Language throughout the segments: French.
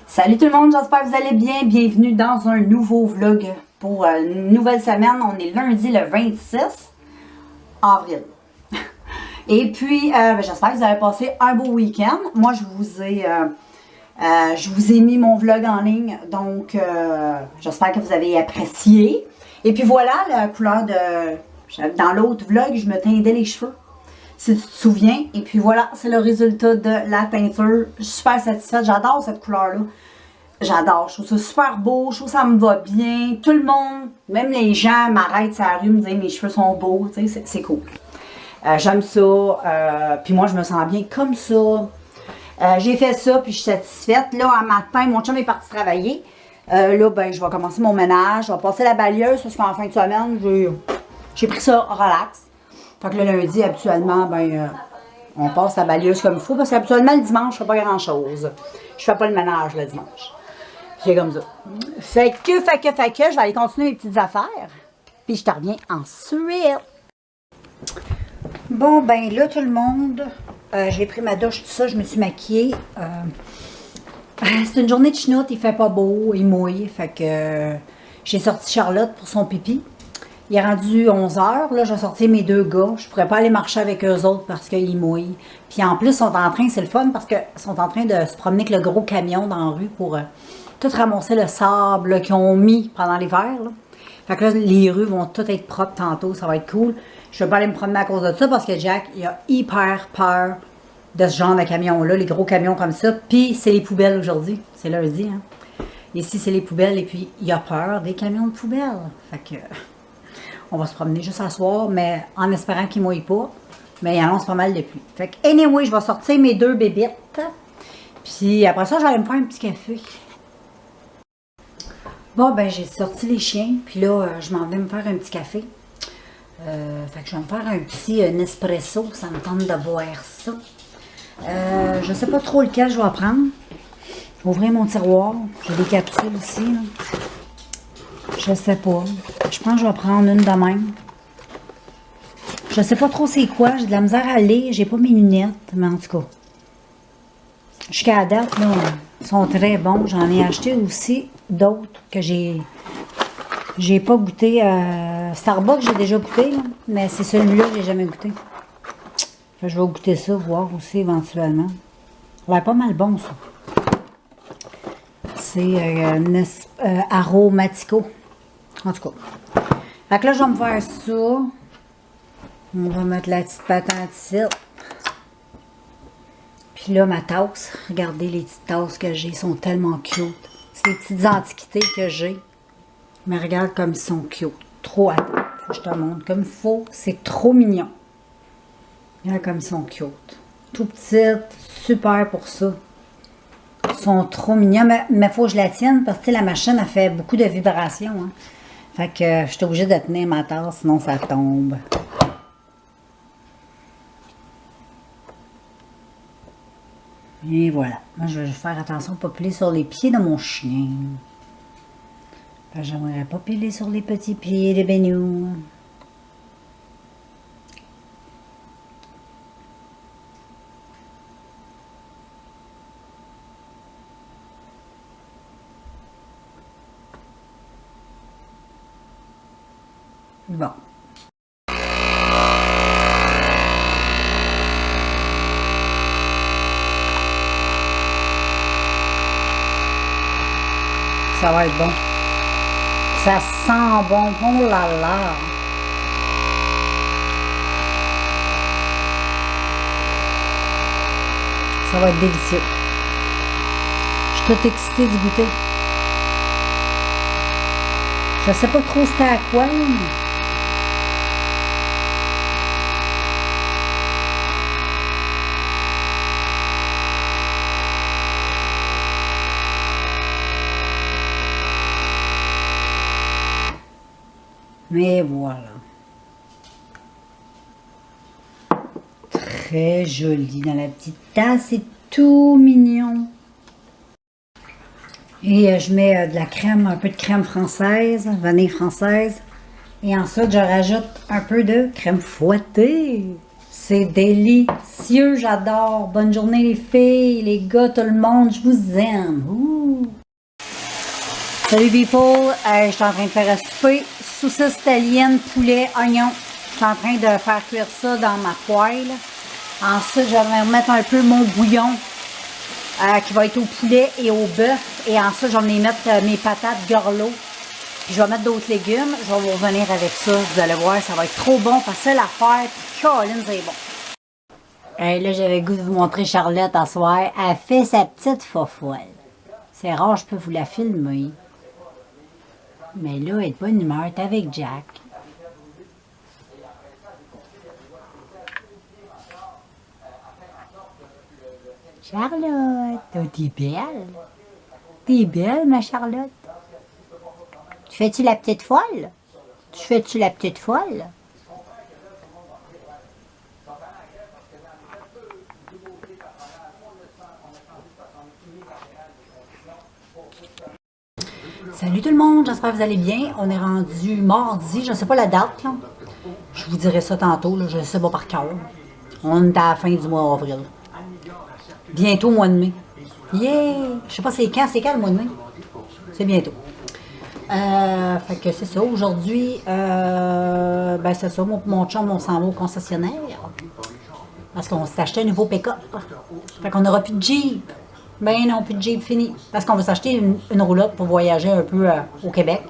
Salut tout le monde, j'espère que vous allez bien. Bienvenue dans un nouveau vlog pour une nouvelle semaine. On est lundi le 26 avril. Et puis, j'espère que vous avez passé un beau week-end. Moi, je vous ai mis mon vlog en ligne, donc j'espère que vous avez apprécié. Et puis voilà, la couleur de... Dans l'autre vlog, je me teindais les cheveux, si tu te souviens. Et puis voilà, c'est le résultat de la teinture. Je suis super satisfaite, j'adore cette couleur-là. J'adore, je trouve ça super beau, je trouve que ça me va bien. Tout le monde, même les gens m'arrêtent sur la rue, me disent mes cheveux sont beaux, tu sais, c'est cool. J'aime ça, puis moi je me sens bien comme ça. J'ai fait ça, puis je suis satisfaite. Là, un matin, mon chum est parti travailler. Là, ben, je vais commencer mon ménage, je vais passer la balayeuse, parce qu'en fin de semaine, j'ai pris ça relax. Fait que le lundi, habituellement, ben, on passe la balayeuse comme il faut, parce qu'habituellement, le dimanche, je fais pas grand-chose. Je fais pas le ménage le dimanche. C'est comme ça. Fait que, je vais aller continuer mes petites affaires. Puis je te reviens ensuite. Bon, ben là, tout le monde, j'ai pris ma douche, tout ça, je me suis maquillée. C'est une journée de chenoute, il fait pas beau, il mouille. Fait que j'ai sorti Charlotte pour son pipi. Il est rendu 11 h. Là, j'ai sorti mes deux gars. Je pourrais pas aller marcher avec eux autres parce qu'ils mouillent. Puis en plus, ils sont en train, c'est le fun parce qu'ils sont en train de se promener avec le gros camion dans la rue pour tout ramasser le sable qu'ils ont mis pendant l'hiver. Fait que là, les rues vont toutes être propres tantôt. Ça va être cool. Je vais pas aller me promener à cause de ça parce que Jack, il a hyper peur de ce genre de camion-là, les gros camions comme ça. Puis c'est les poubelles aujourd'hui. C'est lundi, hein. Ici, c'est les poubelles et puis il a peur des camions de poubelles. Fait que... on va se promener juste à soir, mais en espérant qu'il ne mouille pas. Mais il annonce pas mal de pluie. Fait que, anyway, je vais sortir mes deux bébites. Puis après ça, j'allais me faire un petit café. Bon, ben, j'ai sorti les chiens. Puis là, je m'en vais me faire un petit café. Fait que je vais me faire un petit Nespresso. Ça me tente de boire ça. Je sais pas trop lequel je vais prendre. Je vais ouvrir mon tiroir. J'ai des capsules aussi, là. Je sais pas. Je pense que je vais prendre une de même. Je sais pas trop c'est quoi. J'ai de la misère à lire. J'ai pas mes lunettes. Mais en tout cas. Jusqu'à la date, là, ils sont très bons. J'en ai acheté aussi d'autres que j'ai pas goûté. Starbucks, j'ai déjà goûté. Là, mais c'est celui-là que j'ai jamais goûté. Fait que je vais goûter ça, voir aussi éventuellement. Ça va être pas mal bon, ça. C'est Aromatico. En tout cas. Fait que là, je vais me faire ça. On va mettre la petite patente ici. Puis là, ma tasse. Regardez les petites tasses que j'ai. Ils sont tellement cute. C'est les petites antiquités que j'ai. Mais regarde comme ils sont cute. Trop à... Faut que je te montre comme il faut. C'est trop mignon. Regarde comme ils sont cute. Tout petites. Super pour ça. Ils sont trop mignons. Mais il faut que je la tienne parce que la machine a fait beaucoup de vibrations. Hein. Fait que je suis obligée de tenir ma tasse, sinon ça tombe. Et voilà. Moi, je vais faire attention de ne pas piler sur les pieds de mon chien. J'aimerais pas piler sur les petits pieds de Benou. Bon. Ça va être bon. Ça sent bon. Oh là là. Ça va être délicieux. Je suis toute excitée du goûter. Je sais pas trop c'était à quoi, mais... Mais voilà. Très joli dans la petite tasse. C'est tout mignon. Et je mets de la crème, un peu de crème française, vanille française. Et ensuite, je rajoute un peu de crème fouettée. C'est délicieux, j'adore. Bonne journée les filles, les gars, tout le monde, je vous aime. Ouh. Salut people, je suis en train de faire un souper. Saucisse italienne, poulet, oignon. Je suis en train de faire cuire ça dans ma poêle. Ensuite, je vais remettre un peu mon bouillon qui va être au poulet et au bœuf. Et ensuite, je vais venir mettre mes patates gorlo. Puis je vais mettre d'autres légumes. Je vais vous revenir avec ça. Vous allez voir, ça va être trop bon. Facile à faire. Puis Caroline, c'est bon. Hey, là, j'avais le goût de vous montrer Charlotte à soir. Elle fait sa petite fofolle. C'est rare, je peux vous la filmer. Mais là, elle est de bonne humeur. Elle est avec Jack. Charlotte, oh, t'es belle. T'es belle, ma Charlotte. Tu fais-tu la petite folle? Tu fais-tu la petite folle? Salut tout le monde, j'espère que vous allez bien. On est rendu mardi, je ne sais pas la date, là. Je vous dirai ça tantôt, là, je ne sais pas par cœur. On est à la fin du mois d'avril. Bientôt mois de mai. Yeah! Je sais pas c'est quand le mois de mai? C'est bientôt. Fait que c'est ça. Aujourd'hui, ben c'est ça. Mon chum, on s'en va au concessionnaire. Parce qu'on s'est acheté un nouveau pick-up. Fait qu'on n'aura plus de Jeep. Ben non, plus de Jeep fini. Parce qu'on va s'acheter une roulotte pour voyager un peu au Québec.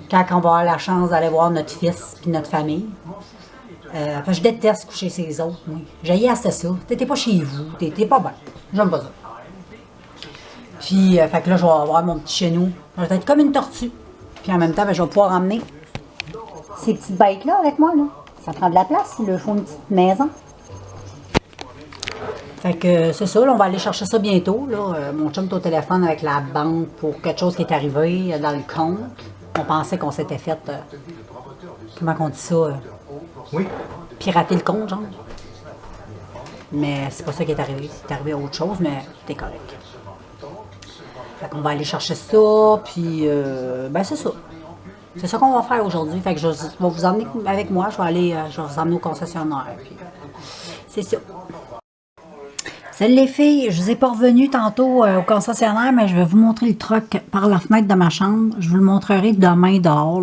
Quand on va avoir la chance d'aller voir notre fils et notre famille. Je déteste coucher chez les autres, moi. J'ai assez ça. T'étais pas chez vous, t'étais pas bien. J'aime pas ça. Puis, fait que là, je vais avoir mon petit chez nous. Je vais être comme une tortue. Puis en même temps, ben, je vais pouvoir emmener ces petites bêtes-là avec moi, là. Ça prend de la place, il leur faut une petite maison. Fait que c'est ça, là, on va aller chercher ça bientôt, là. Mon chum est au téléphone avec la banque pour quelque chose qui est arrivé dans le compte. On pensait qu'on s'était fait, comment on dit ça? Oui. Pirater le compte, genre. Mais c'est pas ça qui est arrivé. C'est arrivé à autre chose, mais c'était correct. Fait qu'on va aller chercher ça, puis ben c'est ça. C'est ça qu'on va faire aujourd'hui. Fait que je vais vous emmener avec moi. Je vais vous emmener au concessionnaire. Puis c'est ça. Salut les filles, je vous ai pas revenu tantôt au concessionnaire, mais je vais vous montrer le truck par la fenêtre de ma chambre. Je vous le montrerai demain dehors.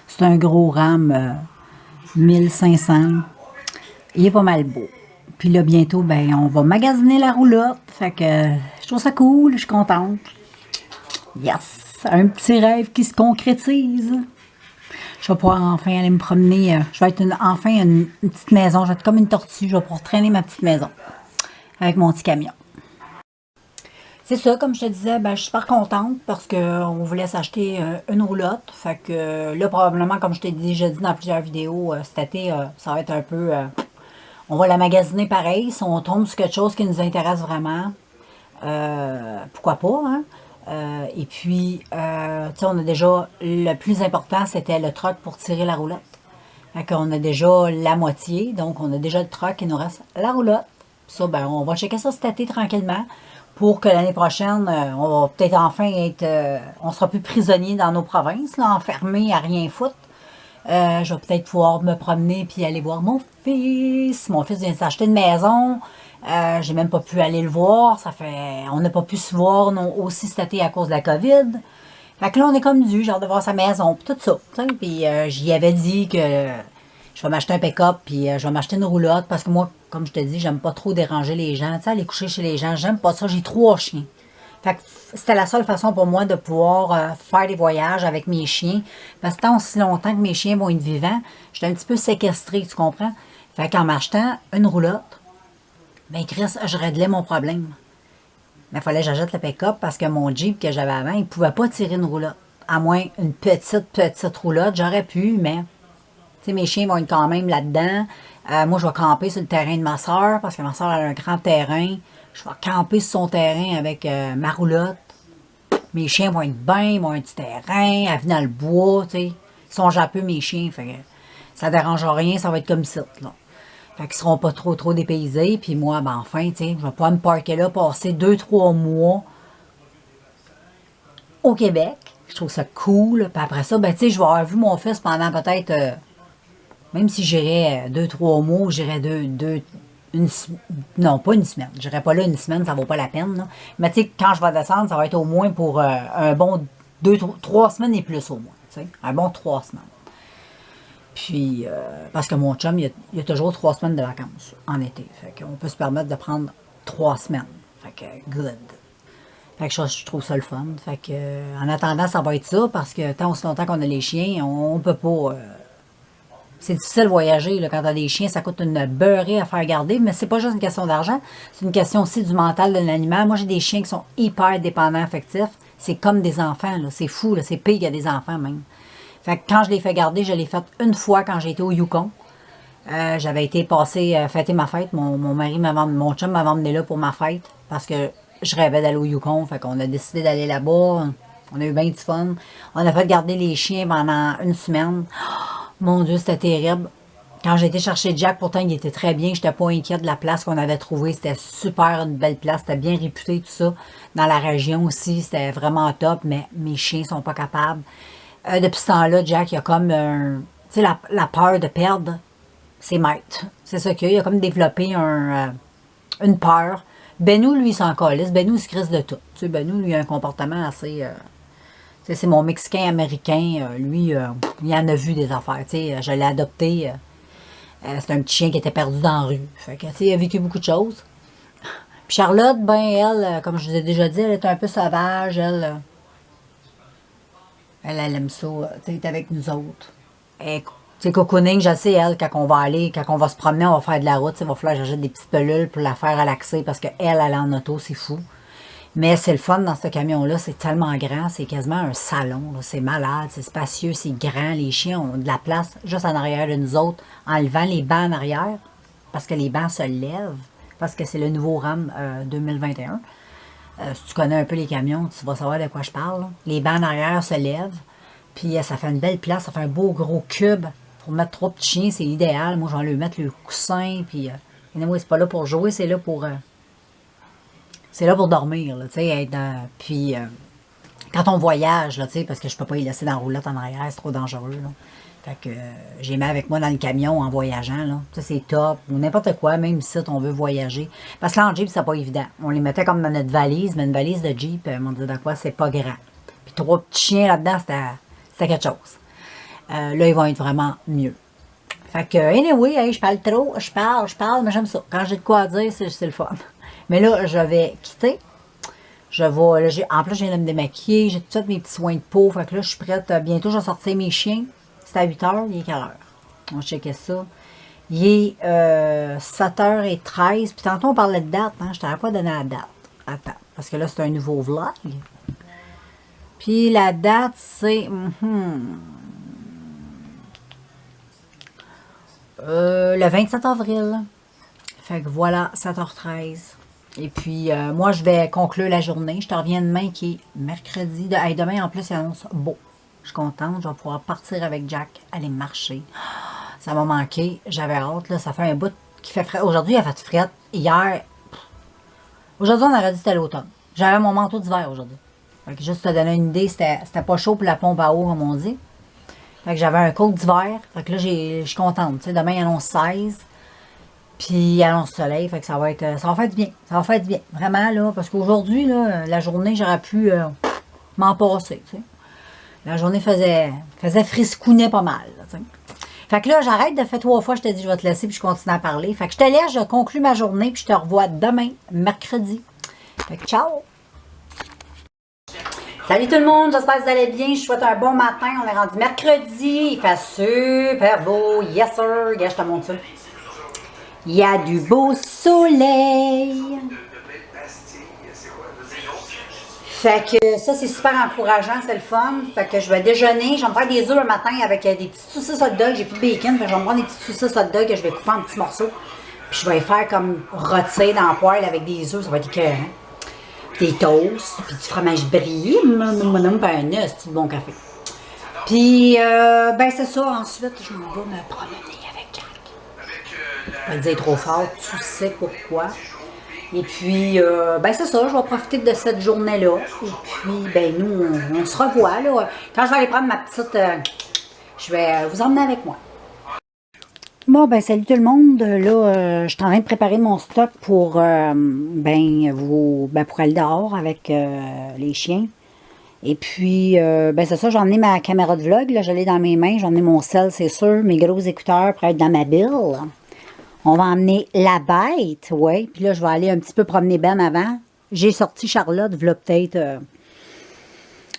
C'est un gros RAM 1500. Il est pas mal beau. Puis là, bientôt, ben, on va magasiner la roulotte. Fait que je trouve ça cool, je suis contente. Yes! Un petit rêve qui se concrétise. Je vais pouvoir enfin aller me promener. Je vais être enfin une petite maison. Je vais être comme une tortue. Je vais pouvoir traîner ma petite maison avec mon petit camion. C'est ça, comme je te disais, ben, je suis super contente parce qu'on voulait s'acheter une roulotte. Fait que là, probablement, comme je t'ai déjà dit dans plusieurs vidéos, cet été, ça va être un peu... on va la magasiner pareil. Si on tombe sur quelque chose qui nous intéresse vraiment, pourquoi pas, hein? Et puis, tu sais, on a déjà, le plus important, c'était le truck pour tirer la roulotte. Fait qu'on a déjà la moitié, donc on a déjà le truck, il nous reste la roulotte. Ça, ben, on va checker ça cet été tranquillement pour que l'année prochaine, on va peut-être enfin être, on sera plus prisonnier dans nos provinces, là, enfermés à rien foutre. Je vais peut-être pouvoir me promener puis aller voir mon fils. Mon fils vient de s'acheter une maison. J'ai même pas pu aller le voir. On n'a pas pu se voir aussi cet été à cause de la COVID. Fait que là, on est comme dû, genre de voir sa maison, puis tout ça. Puis j'y avais dit que je vais m'acheter un pick-up, puis je vais m'acheter une roulotte, parce que moi, comme je te dis, j'aime pas trop déranger les gens. Tu sais, aller coucher chez les gens, j'aime pas ça. J'ai 3 chiens. Fait que c'était la seule façon pour moi de pouvoir faire des voyages avec mes chiens. Parce que tant aussi longtemps que mes chiens vont être vivants, j'étais un petit peu séquestrée, tu comprends? Fait qu'en m'achetant une roulotte, ben Chris, je réglais mon problème. Mais il fallait que j'achète le pick-up parce que mon Jeep que j'avais avant, il ne pouvait pas tirer une roulotte. À moins une petite roulotte, j'aurais pu, mais... Tu sais, mes chiens vont être quand même là-dedans. Moi, je vais camper sur le terrain de ma soeur parce que ma soeur a un grand terrain. Je vais camper sur son terrain avec ma roulotte. Mes chiens vont être bien, ils vont avoir un petit terrain, à venir dans le bois, tu sais. Ils sont japeux, mes chiens, fait que ça ne dérange rien, ça va être comme ça, là. Fait qu'ils ne seront pas trop dépaysés. Puis moi, ben enfin, tu sais, je vais pouvoir me parker là, passer 2-3 mois au Québec. Je trouve ça cool. Puis après ça, ben tu sais, je vais avoir vu mon fils pendant peut-être Même si j'irais 2-3 mois, j'irais non, pas une semaine. Je n'irai pas là une semaine, ça vaut pas la peine. Là. Mais tu sais, quand je vais descendre, ça va être au moins pour un bon 3 semaines et plus au moins. T'sais, un bon 3 semaines. Puis, parce que mon chum, il y a toujours 3 semaines de vacances en été. Fait qu'on peut se permettre de prendre 3 semaines. Fait que, good. Fait que je trouve ça le fun. Fait que, en attendant, ça va être ça, parce que tant aussi longtemps qu'on a les chiens, on peut pas... c'est difficile de voyager, là, quand t'as des chiens, ça coûte une beurrée à faire garder, mais c'est pas juste une question d'argent, c'est une question aussi du mental de l'animal. Moi, j'ai des chiens qui sont hyper dépendants affectifs. C'est comme des enfants, là. C'est fou, là. C'est pire que des enfants, même. Fait que quand je les fais garder, je l'ai fait une fois quand j'ai été au Yukon. J'avais été fêter ma fête. Mon chum m'avait emmené là pour ma fête, parce que je rêvais d'aller au Yukon. Fait qu'on a décidé d'aller là-bas. On a eu bien du fun. On a fait garder les chiens pendant une semaine. Mon Dieu, c'était terrible. Quand j'ai été chercher Jack, pourtant, il était très bien. Je n'étais pas inquiète de la place qu'on avait trouvée. C'était super, une belle place. C'était bien réputé, tout ça. Dans la région aussi, c'était vraiment top. Mais mes chiens sont pas capables. Depuis ce temps-là, Jack, il a comme tu sais, la peur de perdre ses maîtres. C'est ça qu'il a. Il a comme développé une peur. Benou, lui, il s'en calisse. Benou, il se crisse de tout. Tu sais, Benou, lui, a un comportement assez... c'est mon Mexicain américain, lui, il en a vu des affaires. Je l'ai adopté. C'est un petit chien qui était perdu dans la rue. Fait que, il a vécu beaucoup de choses. Puis Charlotte, ben, elle, comme je vous ai déjà dit, elle est un peu sauvage. Elle aime ça, être avec nous autres. Et, cocooning, je sais, elle, quand on va se promener, on va faire de la route, il va falloir que j'achète des petites pelules pour la faire relaxer, parce qu'elle, elle est en auto, c'est fou. Mais c'est le fun dans ce camion-là, c'est tellement grand, c'est quasiment un salon, c'est malade, c'est spacieux, c'est grand, les chiens ont de la place juste en arrière de nous autres, en levant les bancs en arrière, parce que les bancs se lèvent, parce que c'est le nouveau RAM 2021. Si tu connais un peu les camions, tu vas savoir de quoi je parle. Là. Les bancs en arrière se lèvent, puis ça fait une belle place, ça fait un beau gros cube. Pour mettre 3 petits chiens, c'est idéal. Moi, je vais lui mettre le coussin, puis c'est pas là pour jouer, c'est là pour... c'est là pour dormir, là, tu sais, puis quand on voyage, là, tu sais, parce que je peux pas y laisser dans la roulotte en arrière, c'est trop dangereux, là. Fait que j'ai mis avec moi dans le camion en voyageant, là. Ça, c'est top. Ou n'importe quoi, même si on veut voyager. Parce que là, en Jeep, c'est pas évident. On les mettait comme dans notre valise, mais une valise de Jeep, on dit de quoi, c'est pas grand. Puis 3 petits chiens là-dedans, c'était quelque chose. Là, ils vont être vraiment mieux. Fait que, anyway, hey, je parle trop, je parle, mais j'aime ça. Quand j'ai de quoi à dire, c'est le fun. Mais là, je vais quitter. En plus, je viens de me démaquiller. J'ai tout fait mes petits soins de peau. Fait que là, je suis prête. Bientôt, je vais sortir mes chiens. C'est à 8 h. Il est quelle heure? On va checker ça. Il est 7h13. Puis tantôt, on parlait de date. Hein? Je t'avais pas donné la date. Attends. Parce que là, c'est un nouveau vlog. Puis la date, c'est... le 27 avril. Fait que voilà, 7h13. Et puis, moi, je vais conclure la journée. Je te reviens demain qui est mercredi. Demain, en plus, il annonce beau. Je suis contente. Je vais pouvoir partir avec Jack, aller marcher. Ça m'a manqué. J'avais hâte. Là. Ça fait un bout qui fait frais. Aujourd'hui, il a fait frais. Hier, aujourd'hui, on aurait dit que c'était l'automne. J'avais mon manteau d'hiver aujourd'hui. Fait que juste te donner une idée, c'était pas chaud pour la pompe à eau, comme on dit. Fait que j'avais un coat d'hiver. Fait que là, je suis contente. T'sais, demain, il annonce 16. Puis il annonce soleil. Fait que ça va faire du bien. Ça va faire du bien. Vraiment, là. Parce qu'aujourd'hui, là, la journée, j'aurais pu m'en passer. T'sais. La journée faisait friscounet pas mal. Là, fait que là, j'arrête de faire 3 fois. Je t'ai dit, je vais te laisser. Puis je continue à parler. Fait que je te laisse. Je conclue ma journée. Puis je te revois demain, mercredi. Fait que ciao! Salut tout le monde, j'espère que vous allez bien. Je souhaite un bon matin. On est rendu mercredi. Il fait super beau. Yes sir. Regarde, je te montre ça. Il y a du beau soleil. Fait que ça, c'est super encourageant. C'est le fun. Fait que je vais déjeuner. Je vais me faire des œufs le matin avec des petites saucisses hot dog. J'ai plus de bacon. Fait que je vais me prendre des petites saucisses hot dog que je vais couper en petits morceaux. Puis je vais les faire comme rôtir dans la poêle avec des œufs. Ça va être écœurant. Des toasts, puis du fromage brie, puis un œuf, c'est du bon café. Puis, ben c'est ça, ensuite, je m'en vais me promener avec Jack. Je vais le dire trop fort, tu sais pourquoi. Et puis, ben c'est ça, je vais profiter de cette journée-là. Et puis, ben nous, on se revoit, là. Quand je vais aller prendre ma petite, je vais vous emmener avec moi. Bon, ben salut tout le monde. Là, je suis en train de préparer mon stock pour, pour aller dehors avec les chiens. Et puis, c'est ça, j'ai emmené ma caméra de vlog. Là, je l'ai dans mes mains. J'ai emmené mon sel, c'est sûr. Mes gros écouteurs pour être dans ma bille. On va emmener la bête, ouais. Puis là, je vais aller un petit peu promener Ben avant. J'ai sorti Charlotte, v'là peut-être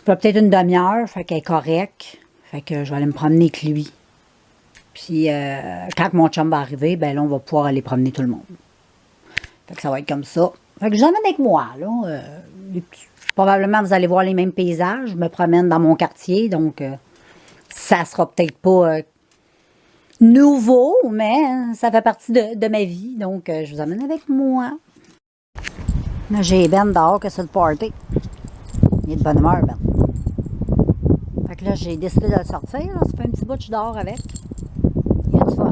une demi-heure. Fait qu'elle est correcte. Fait que je vais aller me promener avec lui. Puis, quand mon chum va arriver, ben là, on va pouvoir aller promener tout le monde. Fait que ça va être comme ça. Fait que j'emmène avec moi, là. Probablement, vous allez voir les mêmes paysages. Je me promène dans mon quartier, donc ça sera peut-être pas nouveau, mais ça fait partie de ma vie. Donc, je vous emmène avec moi. Là, j'ai Ben dehors que c'est le party. Il est de bonne humeur, Ben. Fait que là, j'ai décidé de le sortir. Là. Ça fait un petit bout que je suis dehors avec. Il y a du fun.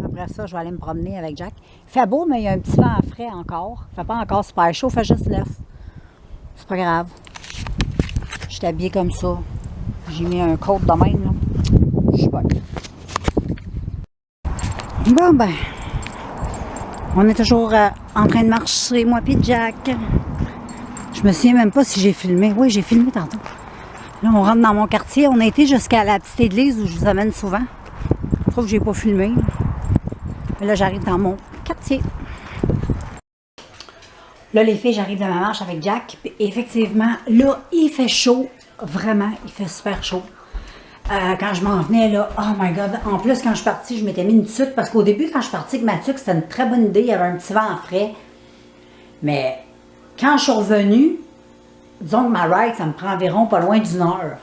Après ça, je vais aller me promener avec Jack. Il fait beau, mais il y a un petit vent frais encore. Il fait pas encore super chaud, il fait juste 9. C'est pas grave. Je suis habillée comme ça. J'ai mis un coat de même, là. Je suis bonne. Bon, ben. On est toujours en train de marcher, moi puis Jack. Je me souviens même pas si j'ai filmé. Oui, j'ai filmé tantôt. Là, on rentre dans mon quartier. On a été jusqu'à la petite église où je vous amène souvent. Je trouve que j'ai pas filmé. Mais là, j'arrive dans mon quartier. Là, les filles, j'arrive de ma marche avec Jack. Puis effectivement, là, il fait chaud. Vraiment, il fait super chaud. Quand je m'en venais, là, oh my God. En plus, quand je suis partie, je m'étais mis une tuque. Parce qu'au début, quand je suis partie avec ma tuque, c'était une très bonne idée. Il y avait un petit vent frais. Mais quand je suis revenue, disons que ma ride, ça me prend environ pas loin d'1 heure.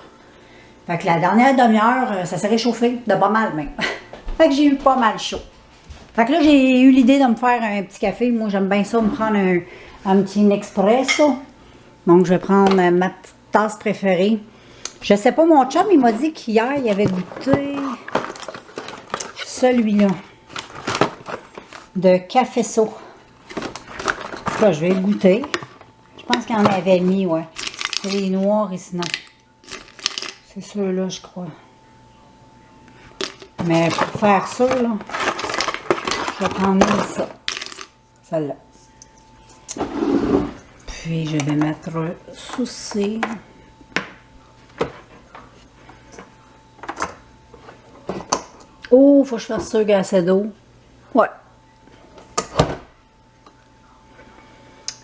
Fait que la dernière demi-heure, ça s'est réchauffé de pas mal même. Fait que j'ai eu pas mal chaud. Fait que là, j'ai eu l'idée de me faire un petit café. Moi, j'aime bien ça, me prendre un petit Nespresso. Donc, je vais prendre ma petite tasse préférée. Je sais pas, mon chum, il m'a dit qu'hier, il avait goûté celui-là. De Cafesso. Là, je vais le goûter. Je pense qu'il en avait mis, ouais. C'est les noirs et sinon. C'est ceux-là, je crois. Mais pour faire ça, là, je vais prendre ça. Celle-là. Puis, je vais mettre souci. Oh, faut que je fasse ça avec assez d'eau. Ouais.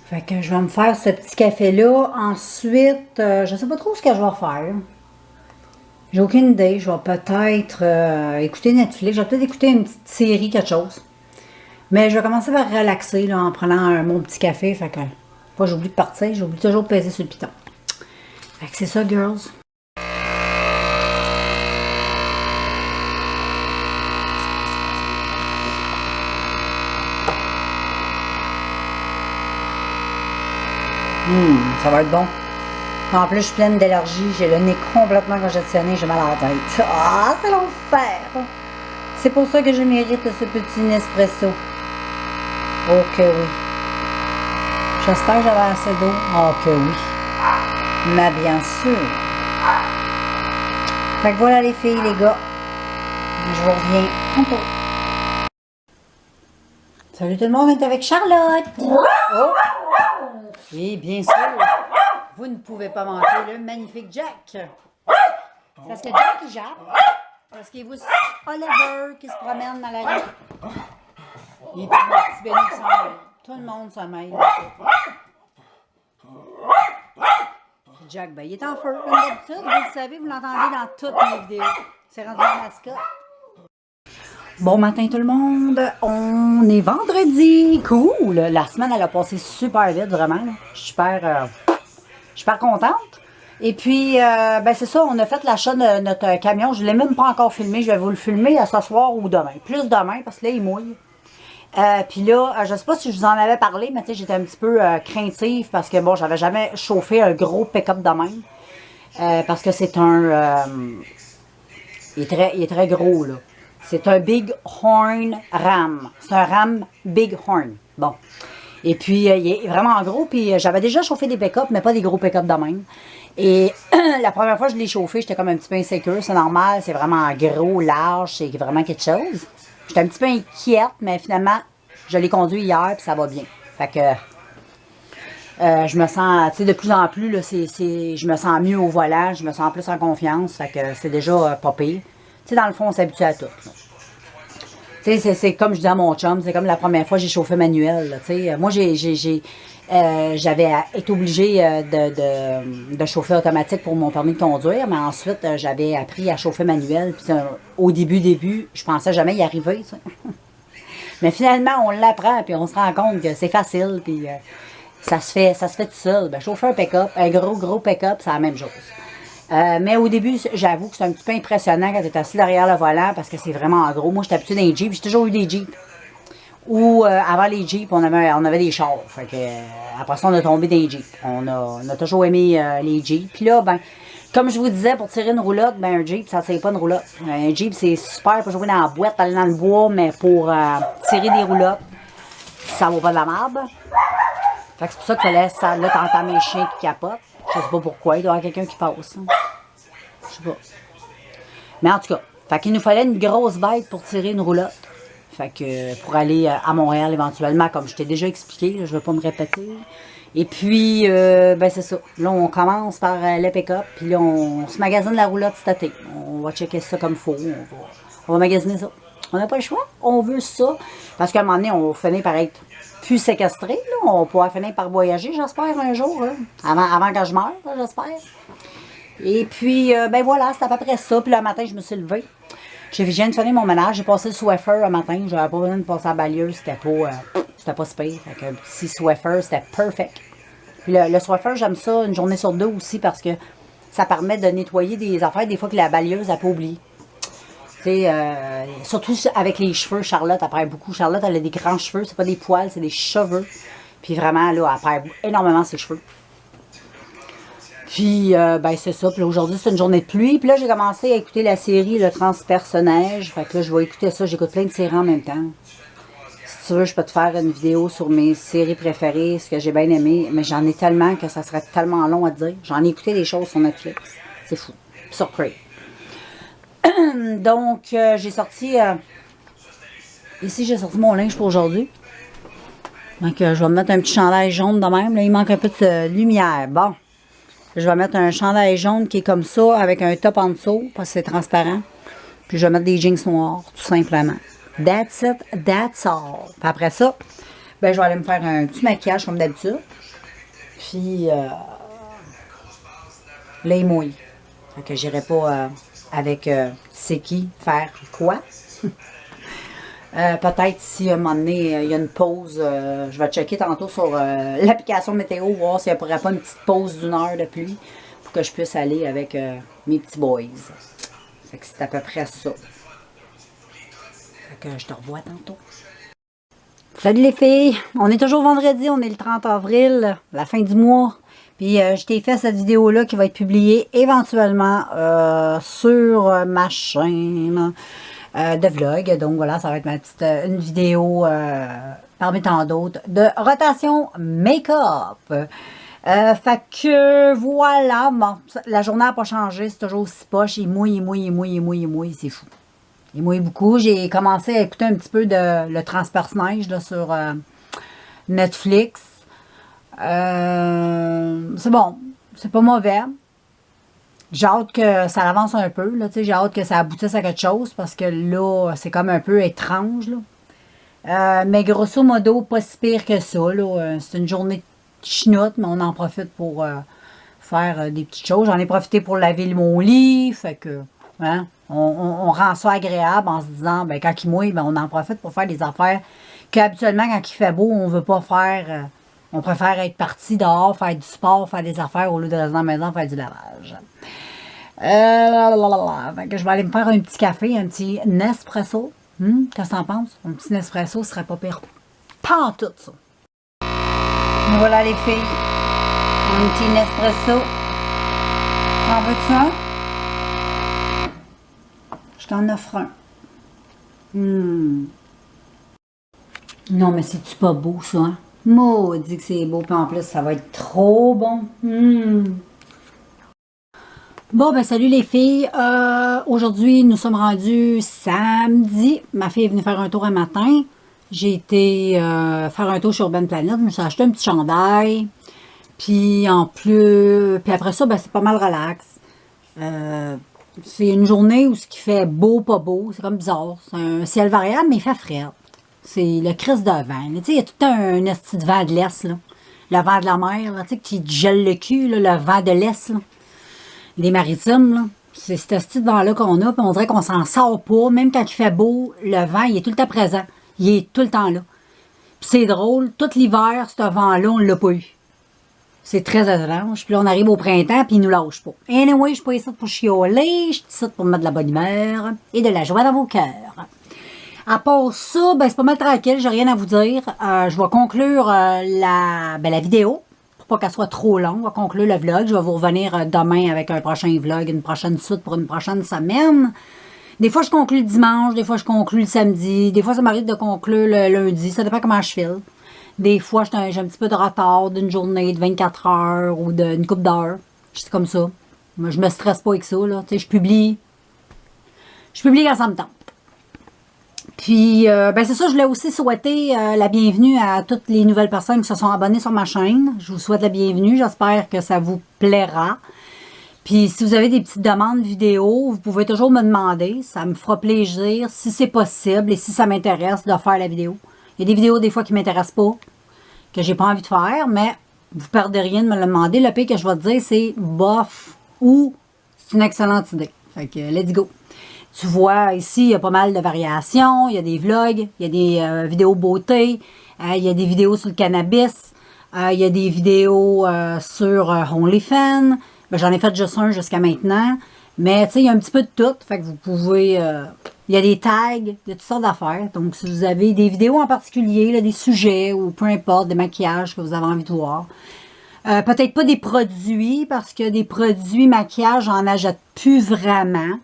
Fait que je vais me faire ce petit café-là. Ensuite, je sais pas trop ce que je vais faire. J'ai aucune idée. Je vais peut-être écouter Netflix. Je vais peut-être écouter une petite série, quelque chose. Mais je vais commencer par relaxer là, en prenant mon petit café. Fait que, pas j'oublie de partir. J'oublie toujours de peser sur le piton. Fait que c'est ça, girls. Ça va être bon. En plus, je suis pleine d'allergies. J'ai le nez complètement congestionné. J'ai mal à la tête. Ah, c'est l'enfer! C'est pour ça que je mérite ce petit Nespresso. Ok, oui. J'espère que j'avais assez d'eau. Ok, oui. Mais bien sûr. Fait que voilà les filles, les gars. Je vous reviens tantôt. Salut tout le monde, on est avec Charlotte. Oh! Et bien sûr, vous ne pouvez pas manquer le magnifique Jack. Parce que Jack, il jappe. Parce qu'il voit Oliver qui se promène dans la rue. Et puis, le petit Benny qui s'en mêle. Tout le monde s'en mêle. Jack, ben, il est en feu. Comme d'habitude, vous le savez, vous l'entendez dans toutes mes vidéos. C'est rendu la mascotte. Bon matin tout le monde, on est vendredi, cool, la semaine elle a passé super vite vraiment, je suis super contente. Et puis, c'est ça, on a fait l'achat de notre camion, je ne l'ai même pas encore filmé, je vais vous le filmer à ce soir ou demain, plus demain parce que là il mouille. Puis là, je ne sais pas si je vous en avais parlé, mais tu sais, j'étais un petit peu craintive parce que bon, j'avais jamais chauffé un gros pick-up de même, parce que c'est il est très gros là. C'est un Big Horn Ram. C'est un Ram Big Horn. Bon. Et puis, il est vraiment gros. Puis, j'avais déjà chauffé des pick-up, mais pas des gros pick-up de même. Et la première fois que je l'ai chauffé, j'étais comme un petit peu insécure. C'est normal. C'est vraiment gros, large. C'est vraiment quelque chose. J'étais un petit peu inquiète, mais finalement, je l'ai conduit hier, puis ça va bien. Fait que je me sens, tu sais, de plus en plus, là, je me sens mieux au volant, je me sens plus en confiance. Fait que c'est déjà pas pire. Tu sais, dans le fond, on s'habitue à tout. Tu sais, c'est comme je dis à mon chum, c'est comme la première fois que j'ai chauffé manuel. Là, tu sais. Moi, j'avais été obligée de chauffer automatique pour mon permis de conduire, mais ensuite, j'avais appris à chauffer manuel. Puis, au début, je pensais jamais y arriver. Tu sais. Mais finalement, on l'apprend, puis on se rend compte que c'est facile, puis ça se fait tout seul. Ben, chauffer un pick-up, un gros pick-up, c'est la même chose. Mais au début, j'avoue que c'est un petit peu impressionnant quand tu es assis derrière le volant parce que c'est vraiment gros. Moi, j'étais habituée d'un Jeep. J'ai toujours eu des Jeeps. Ou avant les Jeeps, on avait des chars. Fait que, après ça, on a tombé des Jeeps. On a toujours aimé les Jeeps. Puis là, ben, comme je vous disais, pour tirer une roulotte, ben, un Jeep, ça ne tire pas une roulotte. Un Jeep, c'est super pour jouer dans la boîte, aller dans le bois, mais pour tirer des roulottes, ça vaut pas de la merde. Fait que c'est pour ça que là, t'entends mes chiens qui capotent. Je sais pas pourquoi, il doit y avoir quelqu'un qui passe. Hein. Je sais pas. Mais en tout cas, fait qu'il nous fallait une grosse bête pour tirer une roulotte. Fait que pour aller à Montréal éventuellement, comme je t'ai déjà expliqué, là, je ne vais pas me répéter. Et puis, ben c'est ça. Là, on commence par le pick-up, puis là, on se magasine la roulotte cet été. On va checker ça comme il faut. On va magasiner ça. On n'a pas le choix. On veut ça. Parce qu'à un moment donné, on va finir par être plus séquestré. Là. On va pouvoir finir par voyager, j'espère, un jour. Là. Avant que je meure, j'espère. Et puis, ben voilà, c'est à peu près ça. Puis le matin, je me suis levée. Je viens de finir mon ménage. J'ai passé le Swiffer le matin. J'avais pas besoin de passer à la balieuse. C'était pas super. Fait qu'un petit Swiffer, c'était perfect. Puis le Swiffer, j'aime ça une journée sur deux aussi parce que ça permet de nettoyer des affaires des fois que la balieuse a pas oublié. Surtout avec les cheveux, Charlotte, elle perd beaucoup. Charlotte, elle a des grands cheveux, c'est pas des poils, c'est des cheveux. Puis vraiment, là, elle perd énormément ses cheveux. Puis, ben, c'est ça. Puis aujourd'hui, c'est une journée de pluie. Puis là, j'ai commencé à écouter la série Le Transpersonnage. Fait que là, je vais écouter ça. J'écoute plein de séries en même temps. Si tu veux, je peux te faire une vidéo sur mes séries préférées, ce que j'ai bien aimé. Mais j'en ai tellement que ça serait tellement long à dire. J'en ai écouté des choses sur Netflix. C'est fou. Puis sur Crave. Donc, j'ai sorti... ici, j'ai sorti mon linge pour aujourd'hui. Donc, je vais me mettre un petit chandail jaune de même. Là, il manque un peu de lumière. Bon. Je vais mettre un chandail jaune qui est comme ça, avec un top en dessous, parce que c'est transparent. Puis, je vais mettre des jeans noirs, tout simplement. That's it, that's all. Puis après ça, ben, je vais aller me faire un petit maquillage, comme d'habitude. Puis, les mouilles. Fait que j'irai pas... avec c'est qui faire quoi. Peut-être si à un moment donné il y a une pause, je vais checker tantôt sur l'application météo, voir s'il n'y aurait pas une petite pause d'une heure de pluie pour que je puisse aller avec mes petits boys. Fait que c'est à peu près ça. Fait que je te revois tantôt. Salut les filles! On est toujours vendredi, on est le 30 avril, la fin du mois. Puis je t'ai fait cette vidéo-là qui va être publiée éventuellement sur ma chaîne de vlog. Donc voilà, ça va être ma petite une vidéo parmi tant d'autres de rotation make-up. Fait que voilà, bon, la journée n'a pas changé, c'est toujours aussi poche. Il mouille, c'est fou. Il mouille beaucoup. J'ai commencé à écouter un petit peu de Le Transpersonnage là, sur Netflix. C'est bon, c'est pas mauvais. J'ai hâte que ça avance un peu, là, j'ai hâte que ça aboutisse à quelque chose, parce que là, c'est comme un peu étrange, là. Mais grosso modo, pas si pire que ça, là. C'est une journée de chenoute, mais on en profite pour faire des petites choses. J'en ai profité pour laver mon lit, fait que, hein, on rend ça agréable en se disant, ben, quand il mouille, ben, on en profite pour faire des affaires qu'habituellement, quand il fait beau, on veut pas faire... on préfère être parti dehors, faire du sport, faire des affaires, au lieu de rester dans la maison, faire du lavage. Je vais aller me faire un petit café, un petit Nespresso. Qu'est-ce que t'en penses? Un petit Nespresso, ce serait pas pire. Pas en tout, ça. Voilà les filles. Un petit Nespresso. En veux-tu un? Je t'en offre un. Non, mais c'est-tu pas beau, ça, hein? Maudit que c'est beau, puis en plus, ça va être trop bon. Bon, ben salut les filles. Aujourd'hui, nous sommes rendus samedi. Ma fille est venue faire un tour un matin. J'ai été faire un tour sur Urban Planet. Je me suis acheté un petit chandail. Puis en plus, puis après ça, ben c'est pas mal relax. C'est une journée où ce qui fait beau, pas beau. C'est comme bizarre. C'est un ciel variable, mais il fait frais. C'est le crise de vent. Tu sais, il y a tout un esti de vent de l'Est, là. Le vent de la mer, là, tu sais, qui te gèle le cul, là, le vent de l'Est, là. Les maritimes, là. C'est ce petit vent-là qu'on a, puis on dirait qu'on s'en sort pas. Même quand il fait beau, le vent, il est tout le temps présent. Il est tout le temps là. Puis c'est drôle, tout l'hiver, ce vent-là, on l'a pas eu. C'est très étrange. Puis là, on arrive au printemps, puis il nous lâche pas. Anyway, je suis pas ici pour chioler, je suis ici pour mettre de la bonne humeur et de la joie dans vos cœurs. À part ça, ben c'est pas mal tranquille, j'ai rien à vous dire. Je vais conclure la vidéo. Pas qu'elle soit trop longue, on va conclure le vlog. Je vais vous revenir demain avec un prochain vlog, une prochaine suite pour une prochaine semaine. Des fois, je conclue le dimanche, des fois, je conclue le samedi, des fois, ça m'arrive de conclure le lundi, ça dépend comment je file. Des fois, j'ai un petit peu de retard d'une journée de 24 heures ou d'une couple d'heures. C'est comme ça. Moi, je me stresse pas avec ça, là. Tu sais, je publie quand ça me tente. Puis, ben c'est ça, je voulais aussi souhaiter la bienvenue à toutes les nouvelles personnes qui se sont abonnées sur ma chaîne. Je vous souhaite la bienvenue, j'espère que ça vous plaira. Puis, si vous avez des petites demandes vidéo, vous pouvez toujours me demander. Ça me fera plaisir, si c'est possible et si ça m'intéresse, de faire la vidéo. Il y a des vidéos, des fois, qui ne m'intéressent pas, que j'ai pas envie de faire, mais vous ne perdez rien de me le demander. Le pire que je vais te dire, c'est bof ou c'est une excellente idée. Fait que, let's go. Tu vois, ici, il y a pas mal de variations. Il y a des vlogs, il y a des vidéos beauté, il y a des vidéos sur le cannabis, il y a des vidéos sur OnlyFans. Ben, j'en ai fait juste un jusqu'à maintenant. Mais, tu sais, il y a un petit peu de tout. Fait que vous pouvez... il y a des tags, il y a toutes sortes d'affaires. Donc, si vous avez des vidéos en particulier, là, des sujets ou peu importe, des maquillages que vous avez envie de voir. Peut-être pas des produits, parce que des produits maquillage, j'en achète plus vraiment.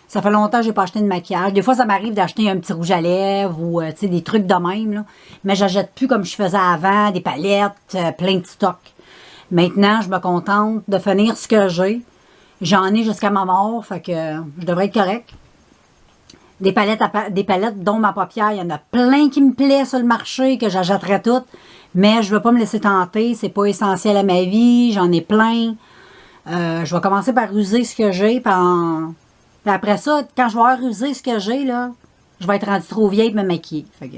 Ça fait longtemps que j'ai pas acheté de maquillage. Des fois, ça m'arrive d'acheter un petit rouge à lèvres ou des trucs de même. Là. Mais j'achète plus comme je faisais avant, des palettes, plein de stocks. Maintenant, je me contente de finir ce que j'ai. J'en ai jusqu'à ma mort, fait que je devrais être correct. Des palettes dont ma paupière, il y en a plein qui me plaisent sur le marché, que j'achèterais toutes. Mais je veux pas me laisser tenter, c'est pas essentiel à ma vie, j'en ai plein. Je vais commencer par user ce que j'ai, puis après ça, quand je vais avoir usé ce que j'ai, là, je vais être rendue trop vieille pour me maquiller. Fait que,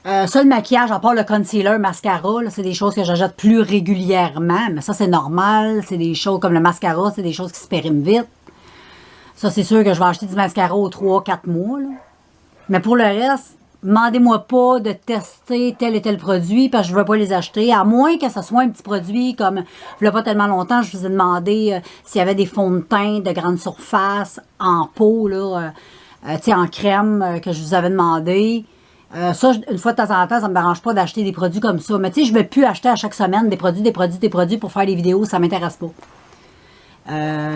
ça, le maquillage, à part le concealer, mascara, c'est des choses que j'achète plus régulièrement. Mais ça, c'est normal. C'est des choses comme le mascara, c'est des choses qui se périment vite. Ça, c'est sûr que je vais acheter du mascara aux 3-4 mois. Là. Mais pour le reste, demandez-moi pas de tester tel et tel produit parce que je ne veux pas les acheter. À moins que ce soit un petit produit comme, il n'y a pas tellement longtemps, je vous ai demandé s'il y avait des fonds de teint de grande surface en pot, là, tu sais, en crème que je vous avais demandé. Ça, une fois de temps en temps, ça ne me dérange pas d'acheter des produits comme ça. Mais tu sais, je ne vais plus acheter à chaque semaine des produits pour faire des vidéos, ça ne m'intéresse pas.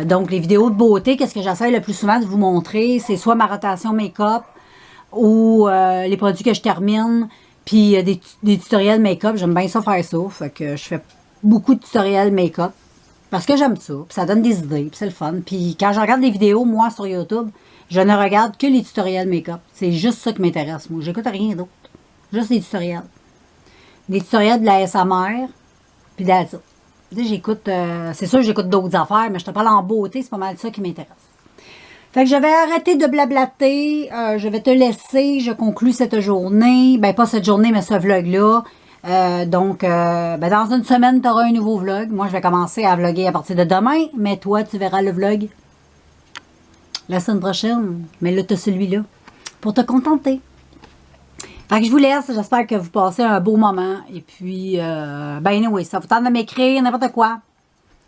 Donc, les vidéos de beauté, qu'est-ce que j'essaie le plus souvent de vous montrer? C'est soit ma rotation make-up ou les produits que je termine, puis des tutoriels make-up. J'aime bien ça faire ça. Fait que je fais beaucoup de tutoriels make-up parce que j'aime ça. Puis ça donne des idées, puis c'est le fun. Puis quand je regarde des vidéos, moi, sur YouTube, je ne regarde que les tutoriels make-up. C'est juste ça qui m'intéresse, moi. J'écoute rien d'autre. Juste les tutoriels. Des tutoriels de la SMR, puis de ça. J'écoute, c'est sûr que j'écoute d'autres affaires, mais je te parle en beauté, c'est pas mal ça qui m'intéresse. Fait que je vais arrêter de blablater, je vais te laisser, je conclus cette journée, ben pas cette journée, mais ce vlog-là. Donc, ben dans une semaine, tu auras un nouveau vlog. Moi, je vais commencer à vlogger à partir de demain, mais toi, tu verras le vlog la semaine prochaine. Mais là, tu as celui-là pour te contenter. Fait que je vous laisse. J'espère que vous passez un beau moment. Et puis, ben anyway, ça vous tente de m'écrire, n'importe quoi.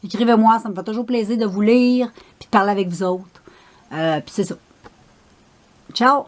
Écrivez-moi, ça me fait toujours plaisir de vous lire puis de parler avec vous autres. Puis c'est ça. Ciao!